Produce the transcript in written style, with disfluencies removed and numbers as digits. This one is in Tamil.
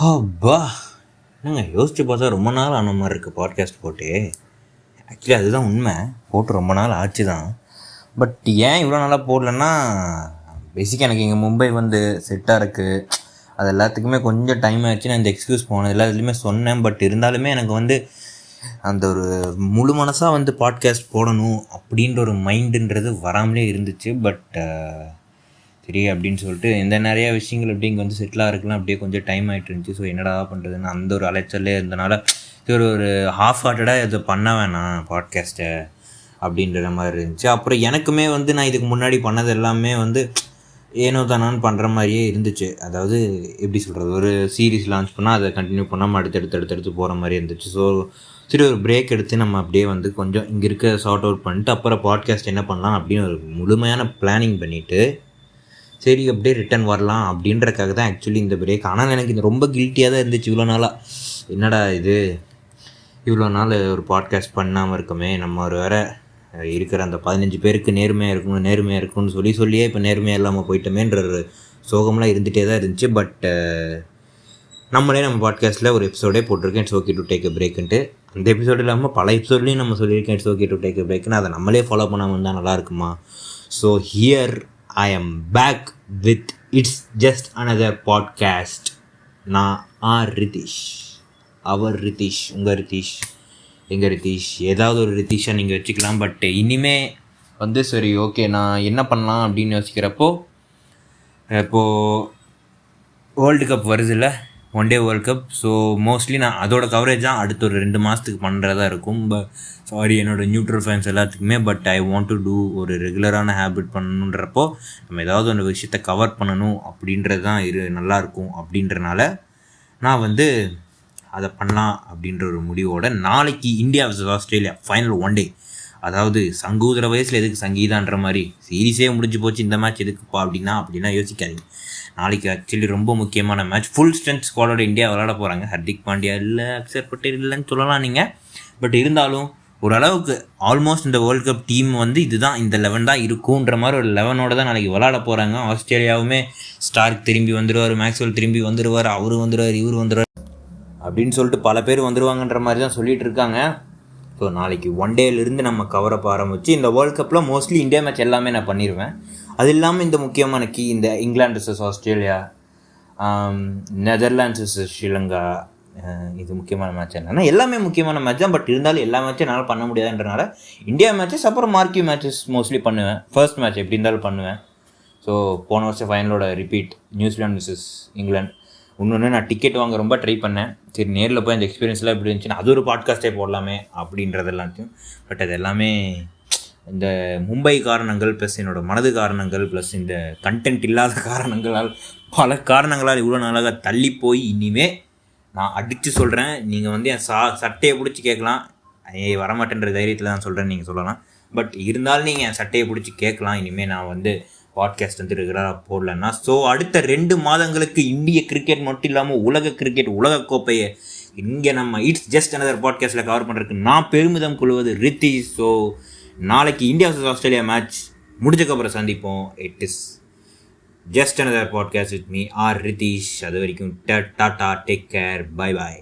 அப்பா என்னங்க யோசிச்சு பார்த்தா ரொம்ப நாள் ஆன மாதிரி இருக்குது பாட்காஸ்ட் போட்டு. ஆக்சுவலி அதுதான் உண்மை, போட்டு ரொம்ப நாள் ஆச்சு தான். பட் ஏன் இவ்வளோ நாளாக போடலன்னா, பேசிக்காக எனக்கு இங்கே மும்பை வந்து செட்டாக இருக்குது, அது எல்லாத்துக்குமே கொஞ்சம் டைம் ஆச்சு. நான் இந்த எக்ஸ்கியூஸ் போனேன், எல்லாத்துலேயுமே சொன்னேன். பட் இருந்தாலுமே எனக்கு வந்து அந்த ஒரு முழு மனசாக வந்து பாட்காஸ்ட் போடணும் அப்படின்ற ஒரு மைண்டுன்றது வராமலே இருந்துச்சு. பட் சரி அப்படின்னு சொல்லிட்டு இந்த நிறையா விஷயங்கள் எப்படி இங்கே வந்து செட்டிலாக இருக்கலாம், அப்படியே கொஞ்சம் டைம் ஆகிட்டு இருந்துச்சு. ஸோ என்னடா பண்ணுறதுன்னு அந்த ஒரு அலைச்சல்லே இருந்தனால சரி ஒரு ஹாஃப் ஹார்ட்டடாக இதை பண்ண வேணாம் பாட்காஸ்ட்டை அப்படின்ற மாதிரி இருந்துச்சு. அப்புறம் எனக்குமே வந்து நான் இதுக்கு முன்னாடி பண்ணது எல்லாமே வந்து ஏனோ தானான்னு பண்ணுற மாதிரியே இருந்துச்சு. அதாவது எப்படி சொல்கிறது, ஒரு சீரீஸ் லான்ச் பண்ணால் அதை கண்டினியூ பண்ணாமல் அடுத்தடுத்து போகிற மாதிரி இருந்துச்சு. ஸோ சரி ஒரு பிரேக் எடுத்து நம்ம அப்படியே வந்து கொஞ்சம் இங்கே இருக்க சார்ட் அவுட் பண்ணிட்டு அப்புறம் பாட்காஸ்ட் என்ன பண்ணலாம் அப்படின்னு ஒரு முழுமையான பிளானிங் பண்ணிவிட்டு சரி அப்படியே ரிட்டன் வரலாம் அப்படின்றக்காக தான் ஆக்சுவலி இந்த பிரேக். ஆனால் எனக்கு இது ரொம்ப கில்ட்டியாக தான் இருந்துச்சு இவ்வளோ நாளாக. என்னடா இது இவ்வளோ நாள் ஒரு பாட்காஸ்ட் பண்ணாமல் இருக்கமே, நம்ம ஒரு வேறு இருக்கிற அந்த 15 பேருக்கு நேர்மையாக இருக்கும்னு சொல்லியே இப்போ நேர்மையாக இல்லாமல் போயிட்டோமேன்ற ஒரு சோகம்லாம் இருந்துகிட்டே தான் இருந்துச்சு. பட் நம்ம பாட்காஸ்ட்டில் ஒரு எபிசோடே போட்டிருக்கேன், it's okay to take a பிரேக்குன்ட்டு. அந்த எபிசோடு இல்லாமல் பல எபிசோட்லேயும் நம்ம சொல்லியிருக்கேன் it's okay to take a பிரேக்குன்னு. அதை நம்மளே ஃபாலோ பண்ணாமல் இருந்தால் நல்லா இருக்குமா? So here I am back with It's Just Another Podcast. நான் ரிதீஷ், அவர் ரிதீஷ், உங்கள் ரிதீஷ், எங்கள் ரிதீஷ், ஏதாவது ஒரு ரிதீஷாக நீங்கள் வச்சுக்கலாம். பட் இனிமே வந்து சரி ஓகே நான் என்ன பண்ணலாம் அப்படின்னு யோசிக்கிறப்போ, இப்போது வேர்ல்டு கப் வருது இல்லை, one day world cup. So mostly நான் அதோட கவரேஜ் தான் அடுத்த ஒரு 2 மாதத்துக்கு பண்ணுறதா இருக்கும். சாரி என்னோடய நியூட்ரல் ஃபேன்ஸ் எல்லாத்துக்குமே. But I want to do ஒரு ரெகுலரான ஹேபிட் பண்ணணுன்றப்போ நம்ம ஏதாவது ஒரு விஷயத்தை கவர் பண்ணணும் அப்படின்றது தான் நல்லாயிருக்கும். அப்படின்றனால நான் வந்து அதை பண்ணலாம் அப்படின்ற ஒரு முடிவோட நாளைக்கு India vs Australia final one day. அதாவது சங்கூதுற வயசில் எதுக்கு சங்கீதான்ற மாதிரி சீரீஸே முடிஞ்சு போச்சு, இந்த மேட்ச் எதுக்குப்பா அப்படின்னா யோசிக்காதீங்க. நாளைக்கு ஆக்சுவலி ரொம்ப முக்கியமான மேட்ச். ஃபுல் ஸ்ட்ரென்த் ஸ்குவாடோட இந்தியா விளையாட போகிறாங்க. ஹர்திக் பாண்டியா இல்லை, அக்ஷர் பட்டேல் இல்லைன்னு சொல்லலாம் நீங்கள். பட் இருந்தாலும் ஓரளவுக்கு ஆல்மோஸ்ட் இந்த வேர்ல்டு கப் டீம் வந்து இதுதான், இந்த 11 தான் இருக்குன்ற மாதிரி ஒரு 11ஓட தான் நாளைக்கு விளையாட போகிறாங்க. ஆஸ்திரேலியாவுமே ஸ்டார்க் திரும்பி வந்துடுவார், மேக்ஸ்வெல் திரும்பி வந்துடுவார், அவர் வந்துடுவார், இவர் வந்துடுவார் அப்படின்னு சொல்லிட்டு பல பேர் வந்துடுவாங்கன்ற மாதிரி தான் சொல்லிகிட்டு இருக்காங்க. ஸோ நாளைக்கு ஒன் டேலேருந்து நம்ம கவரப் ஆரம்பிச்சு இந்த வேர்ல்டு கப்பில் மோஸ்ட்லி இந்தியா மேட்ச் எல்லாமே நான் பண்ணிடுவேன். அது இல்லாமல் இந்த முக்கியமான இந்த England vs Australia, Netherlands vs Sri Lanka, இது முக்கியமான மேட்ச் என்னன்னா எல்லாமே முக்கியமான மேட்ச் தான். பட் இருந்தாலும் எல்லா மேட்சும் என்னால் பண்ண முடியாதுன்றனால இந்தியா மேட்சஸ் அப்புறம் மார்க்கியூ மேட்சஸ் மோஸ்ட்லி பண்ணுவேன். ஃபர்ஸ்ட் மேட்ச் எப்படி இருந்தாலும் பண்ணுவேன். ஸோ போன வருஷம் ஃபைனலோட ரிப்பீட் நியூசிலாந்து vs இங்கிலாந்து. இன்னொன்று நான் டிக்கெட் வாங்க ரொம்ப ட்ரை பண்ணேன். சரி நேரில் போய் அந்த எக்ஸ்பீரியன்ஸ்லாம் எப்படி இருந்துச்சுன்னா அது ஒரு பாட்காஸ்ட்டே போடலாமே அப்படின்றது எல்லாத்தையும். பட் அது எல்லாமே இந்த மும்பை காரணங்கள் ப்ளஸ் என்னோடய மனது காரணங்கள் ப்ளஸ் இந்த கண்டென்ட் இல்லாத காரணங்களால் பல காரணங்களால் இவ்வளோ நாளாக தள்ளி போய் இனிமேல் நான் அடித்து சொல்கிறேன். நீங்கள் வந்து என் சட்டையை பிடிச்சி கேட்கலாம், வரமாட்டேன்ற தைரியத்தில் தான் சொல்கிறேன் நீங்கள் சொல்லலாம். பட் இருந்தாலும் நீங்கள் என் சட்டையை பிடிச்சி கேட்கலாம். இனிமேல் நான் வந்து பாட்காஸ்ட் வந்து ரெகுலராக போடலன்னா. ஸோ அடுத்த 2 மாதங்களுக்கு இந்திய கிரிக்கெட் மட்டும் இல்லாமல் உலக கிரிக்கெட் உலகக்கோப்பையை இங்கே நம்ம இட்ஸ் ஜஸ்ட் அனதர் பாட்காஸ்ட்டில் கவர் பண்ணுறதுக்கு நான் பெருமிதம் கொள்வது ரித்தீஷ். ஸோ நாளைக்கு இந்தியா vs ஆஸ்திரேலியா மேட்ச் முடிஞ்சக்கப்புறம் சந்திப்போம். It is just another podcast with me Ritheesh. அது வரைக்கும் tata, take care, bye bye.